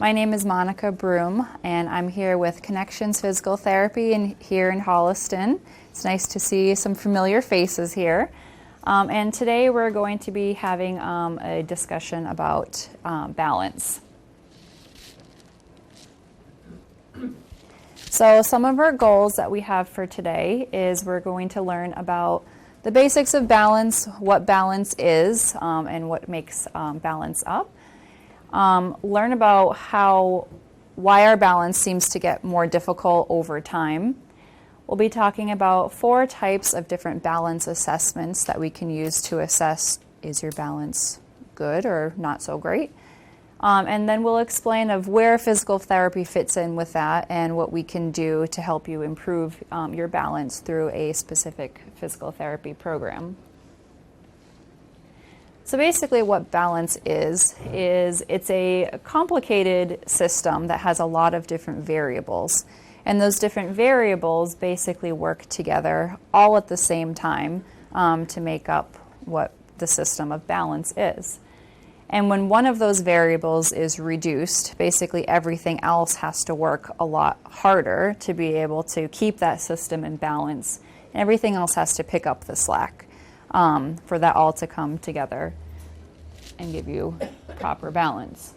My name is Monica Brum, and I'm here with Connections Physical Therapy here in Holliston. It's nice to see some familiar faces here. And today we're going to be having a discussion about balance. So some of our goals that we have for today is we're going to learn about the basics of balance, what balance is, and what makes balance up. Learn about why our balance seems to get more difficult over time. We'll be talking about 4 types of different balance assessments that we can use to assess, is your balance good or not so great? And then we'll explain of where physical therapy fits in with that and what we can do to help you improve your balance through a specific physical therapy program. So basically what balance is it's a complicated system that has a lot of different variables. And those different variables basically work together all at the same time to make up what the system of balance is. And when one of those variables is reduced, basically everything else has to work a lot harder to be able to keep that system in balance. And everything else has to pick up the slack for that all to come together and give you proper balance.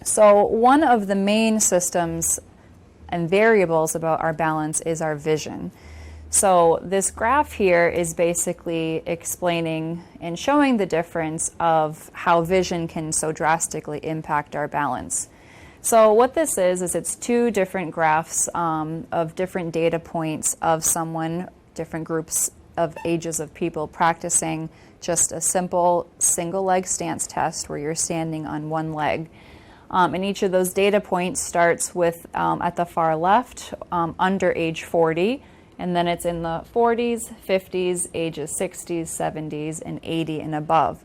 So one of the main systems and variables about our balance is our vision. So this graph here is basically explaining and showing the difference of how vision can so drastically impact our balance. So what this is it's 2 different graphs of different data points of someone, different groups of ages of people practicing just a simple single leg stance test where you're standing on one leg. And each of those data points starts with, at the far left, under age 40, and then it's in the 40s, 50s, ages 60s, 70s, and 80 and above.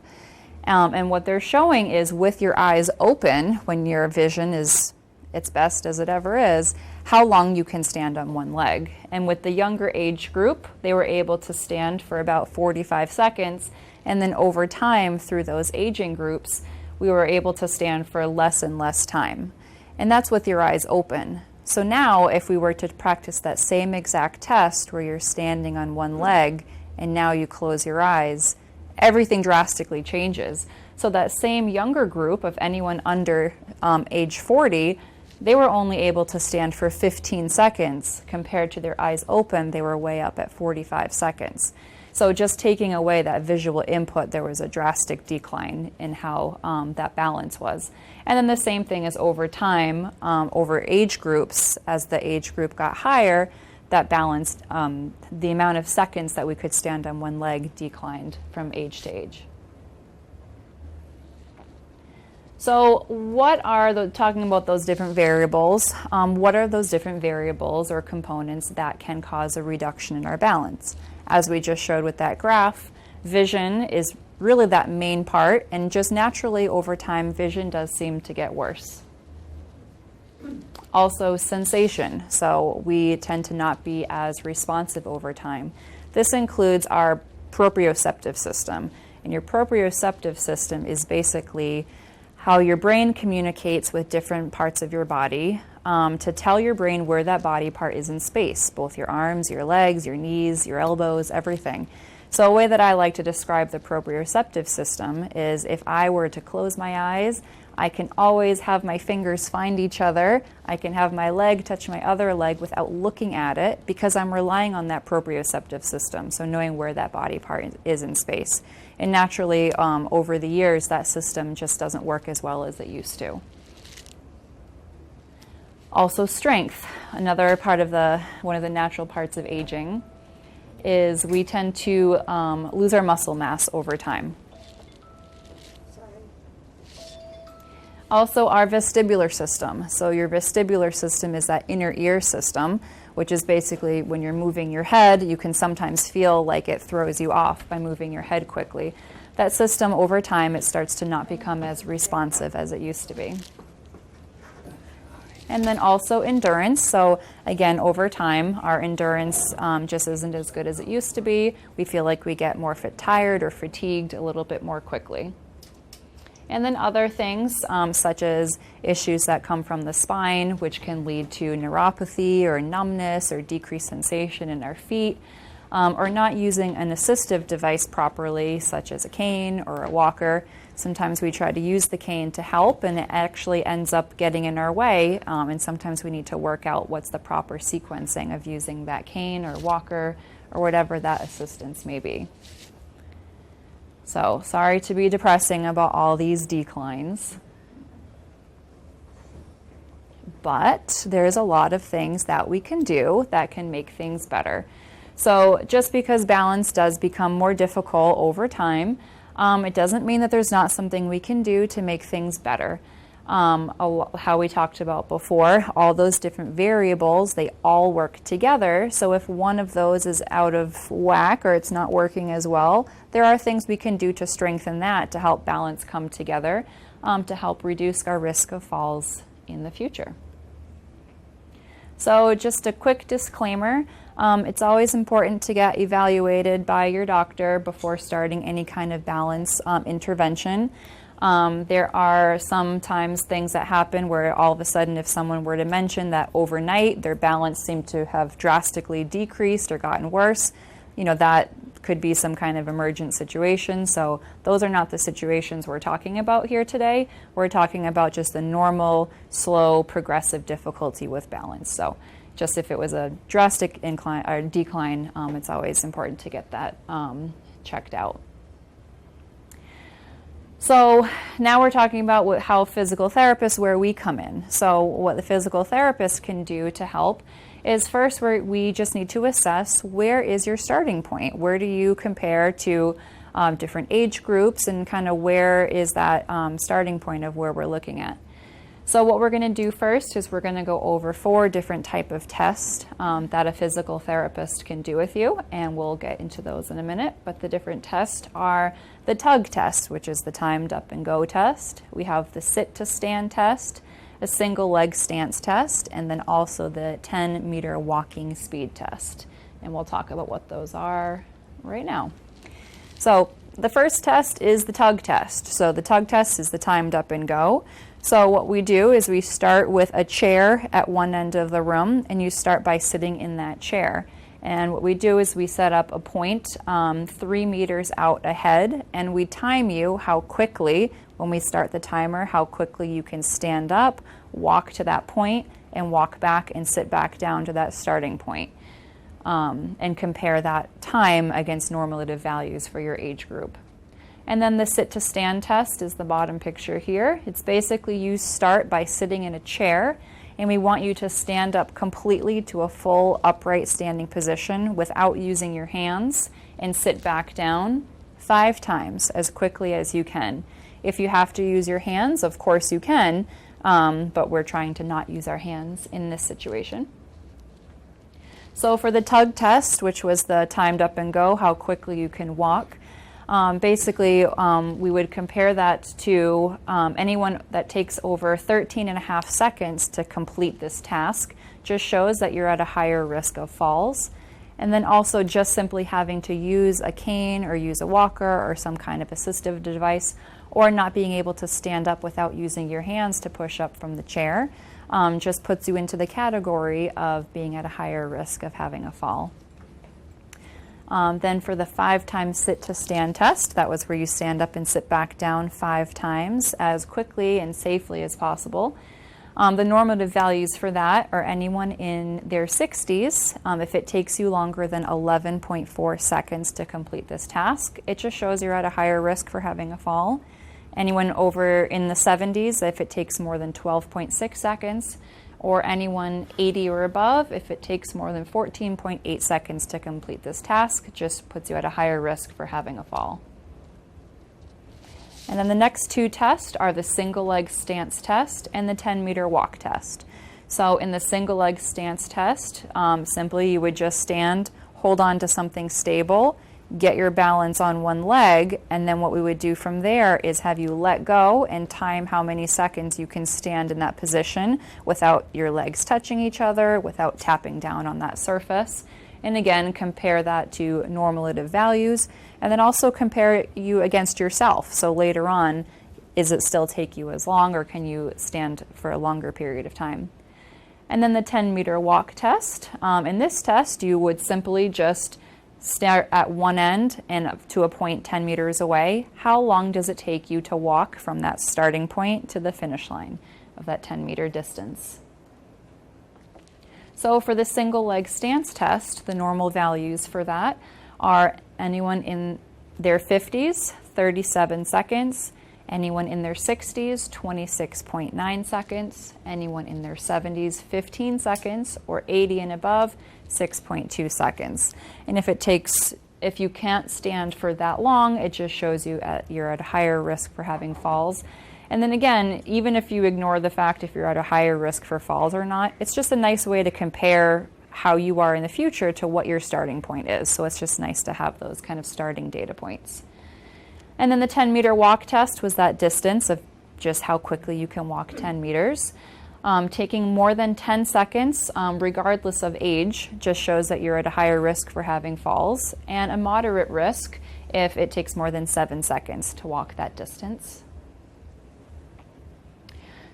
And what they're showing is with your eyes open, when your vision is its best as it ever is, how long you can stand on one leg. And with the younger age group, they were able to stand for about 45 seconds, and then over time, through those aging groups, we were able to stand for less and less time. And that's with your eyes open. So now, if we were to practice that same exact test where you're standing on one leg, and now you close your eyes, everything drastically changes. So that same younger group of anyone under age 40, they were only able to stand for 15 seconds. Compared to their eyes open, they were way up at 45 seconds. So just taking away that visual input, there was a drastic decline in how that balance was. And then the same thing is over time, over age groups, as the age group got higher, that balance, the amount of seconds that we could stand on one leg declined from age to age. So talking about those different variables, what are those different variables or components that can cause a reduction in our balance? As we just showed with that graph, vision is really that main part, and just naturally over time, vision does seem to get worse. Also sensation, so we tend to not be as responsive over time. This includes our proprioceptive system, and your proprioceptive system is basically how your brain communicates with different parts of your body to tell your brain where that body part is in space, both your arms, your legs, your knees, your elbows, everything. So a way that I like to describe the proprioceptive system is if I were to close my eyes, I can always have my fingers find each other. I can have my leg touch my other leg without looking at it because I'm relying on that proprioceptive system, so knowing where that body part is in space. And naturally, over the years, that system just doesn't work as well as it used to. Also strength, another part of one of the natural parts of aging, is we tend to lose our muscle mass over time. Also our vestibular system. So your vestibular system is that inner ear system, which is basically when you're moving your head, you can sometimes feel like it throws you off by moving your head quickly. That system over time, it starts to not become as responsive as it used to be. And then also endurance. So again, over time, our endurance just isn't as good as it used to be. We feel like we get more tired or fatigued a little bit more quickly. And then other things such as issues that come from the spine, which can lead to neuropathy or numbness or decreased sensation in our feet, or not using an assistive device properly, such as a cane or a walker. Sometimes we try to use the cane to help, and it actually ends up getting in our way, and sometimes we need to work out what's the proper sequencing of using that cane or walker or whatever that assistance may be. So, sorry to be depressing about all these declines, but there's a lot of things that we can do that can make things better. So just because balance does become more difficult over time, it doesn't mean that there's not something we can do to make things better. How we talked about before, all those different variables, they all work together. So if one of those is out of whack or it's not working as well, there are things we can do to strengthen that to help balance come together, to help reduce our risk of falls in the future. So just a quick disclaimer, it's always important to get evaluated by your doctor before starting any kind of balance intervention. There are sometimes things that happen where all of a sudden if someone were to mention that overnight their balance seemed to have drastically decreased or gotten worse, that could be some kind of emergent situation. So those are not the situations we're talking about here today. We're talking about just the normal, slow, progressive difficulty with balance. So just if it was a drastic incline or decline, it's always important to get that checked out. So now we're talking about how physical therapists, where we come in. So what the physical therapist can do to help is first we just need to assess where is your starting point. Where do you compare to different age groups, and kind of where is that starting point of where we're looking at. So what we're going to do first is we're going to go over 4 different type of tests that a physical therapist can do with you, and we'll get into those in a minute. But the different tests are the Tug Test, which is the timed up and go test. We have the sit to stand test, a single leg stance test, and then also the 10-meter walking speed test. And we'll talk about what those are right now. So the first test is the Tug Test. So the Tug Test is the timed up and go. So what we do is we start with a chair at one end of the room, and you start by sitting in that chair. And what we do is we set up a point 3 meters out ahead, and we time you how quickly, when we start the timer, how quickly you can stand up, walk to that point, and walk back and sit back down to that starting point. And compare that time against normative values for your age group. And then the sit to stand test is the bottom picture here. It's basically you start by sitting in a chair, and we want you to stand up completely to a full upright standing position without using your hands, and sit back down 5 times as quickly as you can. If you have to use your hands, of course you can, but we're trying to not use our hands in this situation. So for the Tug Test, which was the timed up and go, how quickly you can walk, basically we would compare that to anyone that takes over 13.5 seconds to complete this task. Just shows that you're at a higher risk of falls. And then also just simply having to use a cane or use a walker or some kind of assistive device, or not being able to stand up without using your hands to push up from the chair, just puts you into the category of being at a higher risk of having a fall. Then for the 5 times sit to stand test, that was where you stand up and sit back down 5 times as quickly and safely as possible. The normative values for that are anyone in their 60s. If it takes you longer than 11.4 seconds to complete this task, it just shows you're at a higher risk for having a fall. Anyone over in the 70s, if it takes more than 12.6 seconds, or anyone 80 or above, if it takes more than 14.8 seconds to complete this task, it just puts you at a higher risk for having a fall. And then the next 2 tests are the single leg stance test and the 10-meter walk test. So in the single leg stance test, simply you would just stand, hold on to something stable, get your balance on one leg, and then what we would do from there is have you let go and time how many seconds you can stand in that position without your legs touching each other, without tapping down on that surface. And again, compare that to normative values, and then also compare you against yourself. So later on, is it still take you as long, or can you stand for a longer period of time? And then the 10-meter walk test. In this test, you would simply just start at one end and up to a point 10 meters away. How long does it take you to walk from that starting point to the finish line of that 10-meter distance? So for the single leg stance test, the normal values for that are anyone in their 50s, 37 seconds, anyone in their 60s, 26.9 seconds, anyone in their 70s, 15 seconds, or 80 and above, 6.2 seconds. And if you can't stand for that long, it just shows you you're at a higher risk for having falls. And then again, even if you ignore the fact if you're at a higher risk for falls or not, it's just a nice way to compare how you are in the future to what your starting point is. So it's just nice to have those kind of starting data points. And then the 10-meter walk test was that distance of just how quickly you can walk 10 meters. Taking more than 10 seconds, regardless of age, just shows that you're at a higher risk for having falls, and a moderate risk if it takes more than 7 seconds to walk that distance.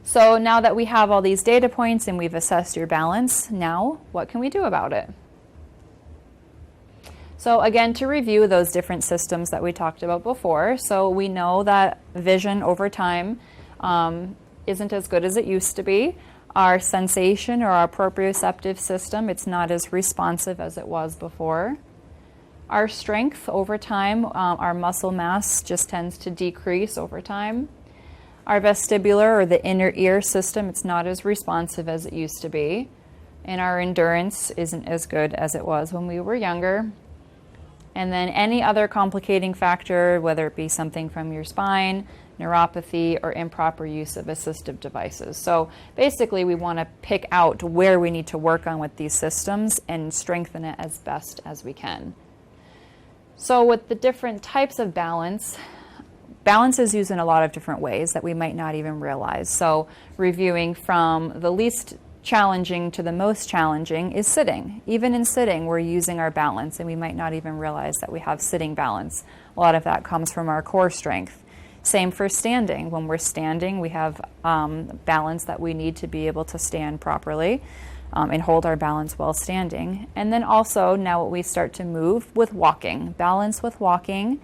So now that we have all these data points and we've assessed your balance, now what can we do about it? So again, to review those different systems that we talked about before, so we know that vision over time isn't as good as it used to be. Our sensation or our proprioceptive system, it's not as responsive as it was before. Our strength over time, our muscle mass just tends to decrease over time. Our vestibular or the inner ear system, it's not as responsive as it used to be. And our endurance isn't as good as it was when we were younger. And then any other complicating factor, whether it be something from your spine, neuropathy, or improper use of assistive devices. So basically, we want to pick out where we need to work on with these systems and strengthen it as best as we can. So with the different types of balance is used in a lot of different ways that we might not even realize. So reviewing from the least challenging to the most challenging is sitting. Even in sitting, we're using our balance, and we might not even realize that we have sitting balance. A lot of that comes from our core strength. Same for standing. When we're standing, we have balance that we need to be able to stand properly and hold our balance while standing. And then also, now we start to move with walking. Balance with walking,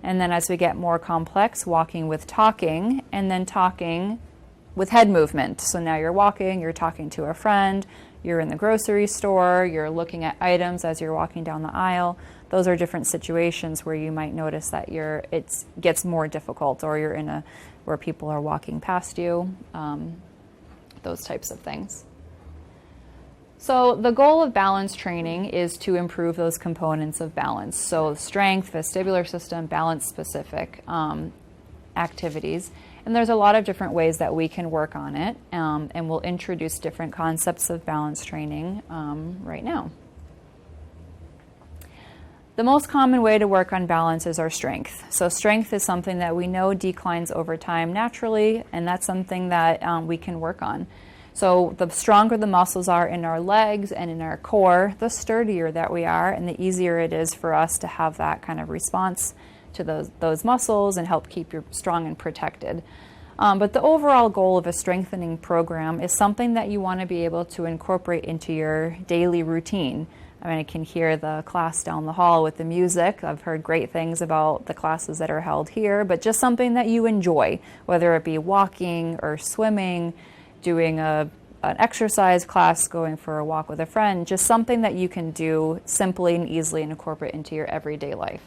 and then as we get more complex, walking with talking, and then talking with head movement. So now you're walking, you're talking to a friend, you're in the grocery store, you're looking at items as you're walking down the aisle. Those are different situations where you might notice that it gets more difficult, or you're where people are walking past you, those types of things. So the goal of balance training is to improve those components of balance. So strength, vestibular system, balance specific activities. And there's a lot of different ways that we can work on it, and we'll introduce different concepts of balance training right now. The most common way to work on balance is our strength. So strength is something that we know declines over time naturally, and that's something that we can work on. So the stronger the muscles are in our legs and in our core, the sturdier that we are, and the easier it is for us to have that kind of response to those muscles and help keep you strong and protected. But the overall goal of a strengthening program is something that you want to be able to incorporate into your daily routine. I mean, I can hear the class down the hall with the music. I've heard great things about the classes that are held here, but just something that you enjoy, whether it be walking or swimming, doing an exercise class, going for a walk with a friend, just something that you can do simply and easily and incorporate into your everyday life.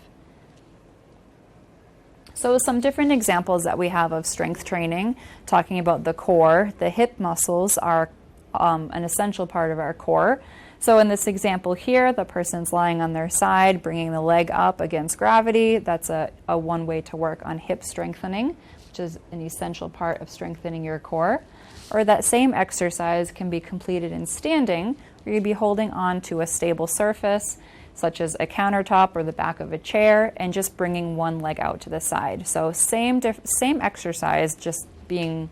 So some different examples that we have of strength training, talking about the core. The hip muscles are an essential part of our core. So in this example here, the person's lying on their side, bringing the leg up against gravity. That's a one way to work on hip strengthening, which is an essential part of strengthening your core. Or that same exercise can be completed in standing, where you'd be holding on to a stable surface, such as a countertop or the back of a chair, and just bringing one leg out to the side. So same exercise, just being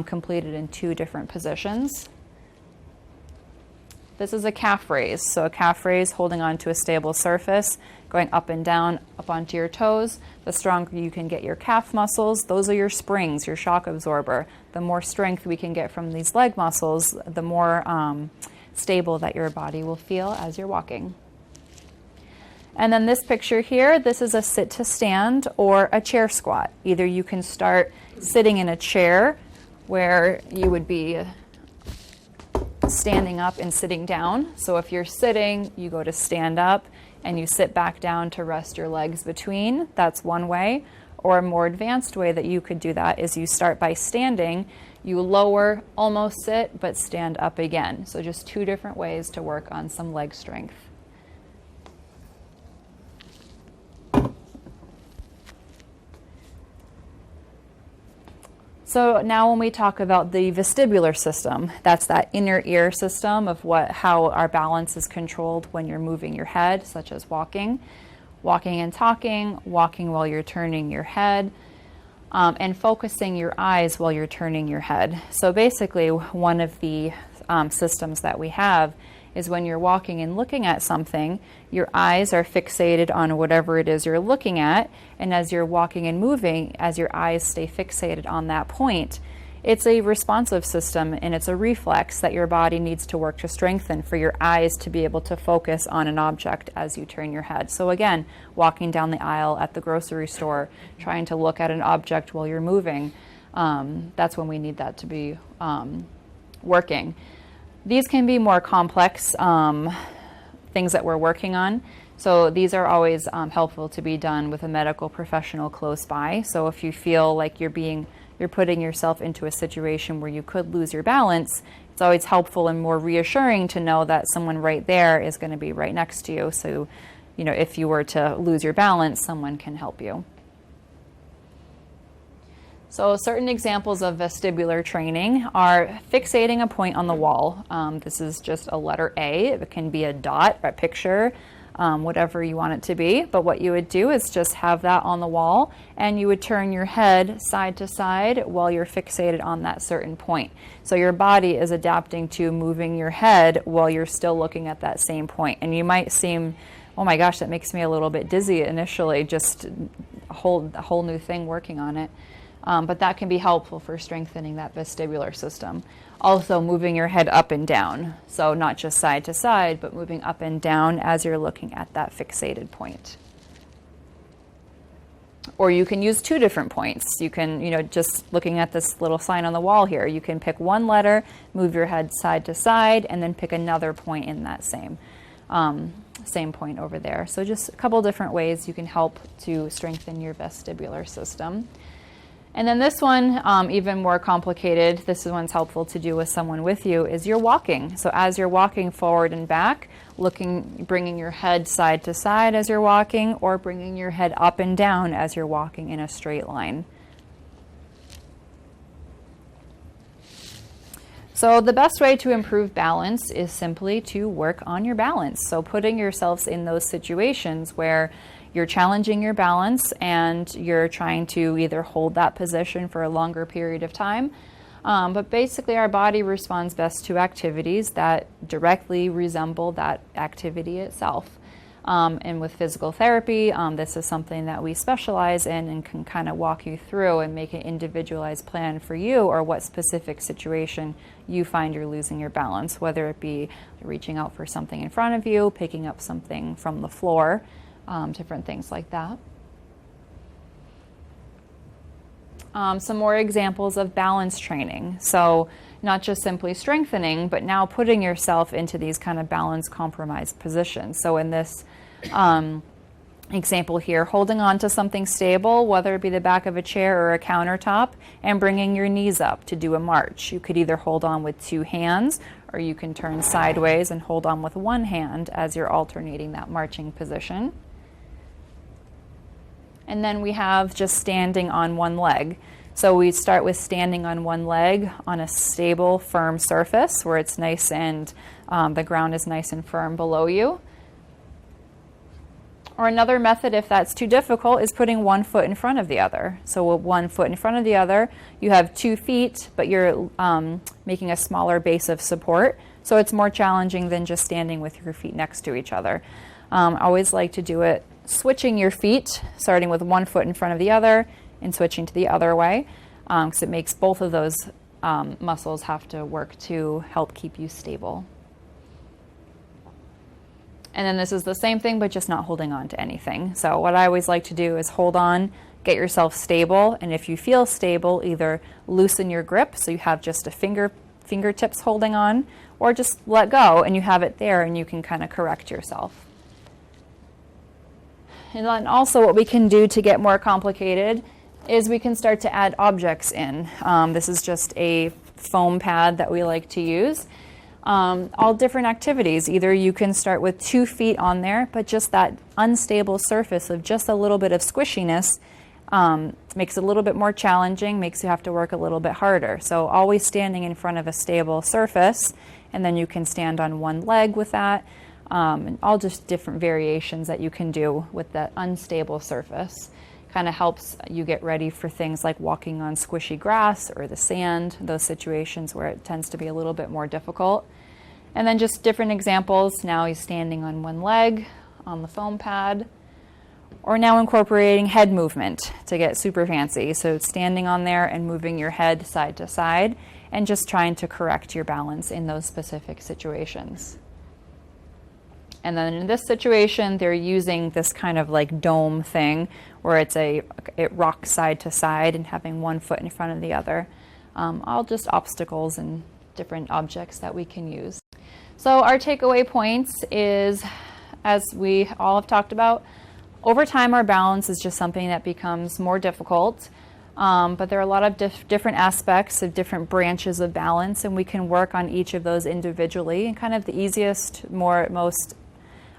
completed in two different positions. This is a calf raise. So a calf raise, holding onto a stable surface, going up and down, up onto your toes. The stronger you can get your calf muscles, those are your springs, your shock absorber. The more strength we can get from these leg muscles, the more stable that your body will feel as you're walking. And then this picture here, this is a sit to stand or a chair squat. Either you can start sitting in a chair where you would be standing up and sitting down. So if you're sitting, you go to stand up and you sit back down to rest your legs between. That's one way. Or a more advanced way that you could do that is you start by standing, you lower, almost sit, but stand up again. So just two different ways to work on some leg strength. So now when we talk about the vestibular system, that's that inner ear system of how our balance is controlled when you're moving your head, such as walking and talking, walking while you're turning your head, and focusing your eyes while you're turning your head. So basically, one of the systems that we have is when you're walking and looking at something, your eyes are fixated on whatever it is you're looking at, and as you're walking and moving, as your eyes stay fixated on that point, it's a responsive system and it's a reflex that your body needs to work to strengthen for your eyes to be able to focus on an object as you turn your head. So again, walking down the aisle at the grocery store, trying to look at an object while you're moving, that's when we need that to be working. These can be more complex things that we're working on. So these are always helpful to be done with a medical professional close by. So if you feel like you're putting yourself into a situation where you could lose your balance, it's always helpful and more reassuring to know that someone right there is going to be right next to you. So, if you were to lose your balance, someone can help you. So certain examples of vestibular training are fixating a point on the wall. This is just a letter A. It can be a dot, a picture, whatever you want it to be. But what you would do is just have that on the wall, and you would turn your head side to side while you're fixated on that certain point. So your body is adapting to moving your head while you're still looking at that same point. And you might seem, oh my gosh, that makes me a little bit dizzy initially, just a whole new thing working on it. But that can be helpful for strengthening that vestibular system. Also moving your head up and down. So not just side to side, but moving up and down as you're looking at that fixated point. Or you can use two different points. You can, just looking at this little sign on the wall here, you can pick one letter, move your head side to side, and then pick another point in that same point over there. So just a couple different ways you can help to strengthen your vestibular system. And then this one, even more complicated, this one's helpful to do with someone with you, is you're walking. So as you're walking forward and back, bringing your head side to side as you're walking, or bringing your head up and down as you're walking in a straight line. So the best way to improve balance is simply to work on your balance. So putting yourselves in those situations where you're challenging your balance and you're trying to either hold that position for a longer period of time. But basically our body responds best to activities that directly resemble that activity itself. And with physical therapy, this is something that we specialize in and can kind of walk you through and make an individualized plan for you or what specific situation you find you're losing your balance, whether it be reaching out for something in front of you, picking up something from the floor, different things like that. Some more examples of balance training. So not just simply strengthening, but now putting yourself into these kind of balance compromised positions. So in this example here, holding on to something stable, whether it be the back of a chair or a countertop, and bringing your knees up to do a march. You could either hold on with two hands, or you can turn sideways and hold on with one hand as you're alternating that marching position. And then we have just standing on one leg. So we start with standing on one leg on a stable, firm surface where it's nice and the ground is nice and firm below you. Or another method, if that's too difficult, is putting one foot in front of the other. So with one foot in front of the other, you have 2 feet, but you're making a smaller base of support. So it's more challenging than just standing with your feet next to each other. I always like to do it switching your feet, starting with one foot in front of the other and switching to the other way, because it makes both of those muscles have to work to help keep you stable. And then this is the same thing, but just not holding on to anything. So what I always like to do is hold on, get yourself stable, and if you feel stable, either loosen your grip so you have just a fingertips holding on, or just let go and you have it there and you can kind of correct yourself. And then also what we can do to get more complicated is we can start to add objects in. This is just a foam pad that we like to use. All different activities. Either you can start with 2 feet on there, but just that unstable surface of just a little bit of squishiness makes it a little bit more challenging, makes you have to work a little bit harder. So always standing in front of a stable surface, and then you can stand on one leg with that. And all just different variations that you can do with that unstable surface. Kind of helps you get ready for things like walking on squishy grass or the sand, those situations where it tends to be a little bit more difficult. And then just different examples. Now he's standing on one leg on the foam pad, or now incorporating head movement to get super fancy. So standing on there and moving your head side to side and just trying to correct your balance in those specific situations. And then in this situation, they're using this kind of like dome thing where it rocks side to side and having one foot in front of the other. All just obstacles and different objects that we can use. So our takeaway points is, as we all have talked about, over time our balance is just something that becomes more difficult. But there are a lot of different aspects of different branches of balance, and we can work on each of those individually. And kind of the easiest, most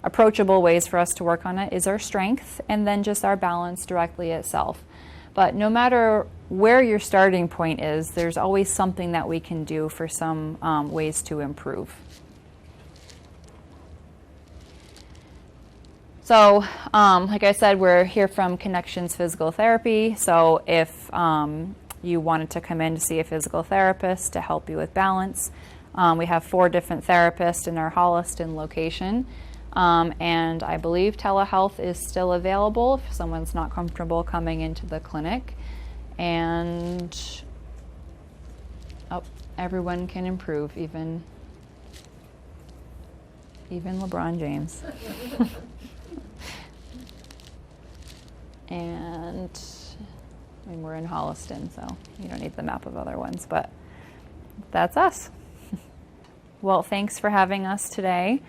approachable ways for us to work on it is our strength and then just our balance directly itself. But no matter where your starting point is, there's always something that we can do for some ways to improve. So, like I said, we're here from Connections Physical Therapy. So if you wanted to come in to see a physical therapist to help you with balance, we have 4 different therapists in our Holliston location. And I believe telehealth is still available if someone's not comfortable coming into the clinic. And everyone can improve, even LeBron James. And I mean, we're in Holliston, so you don't need the map of other ones, but that's us. Well, thanks for having us today.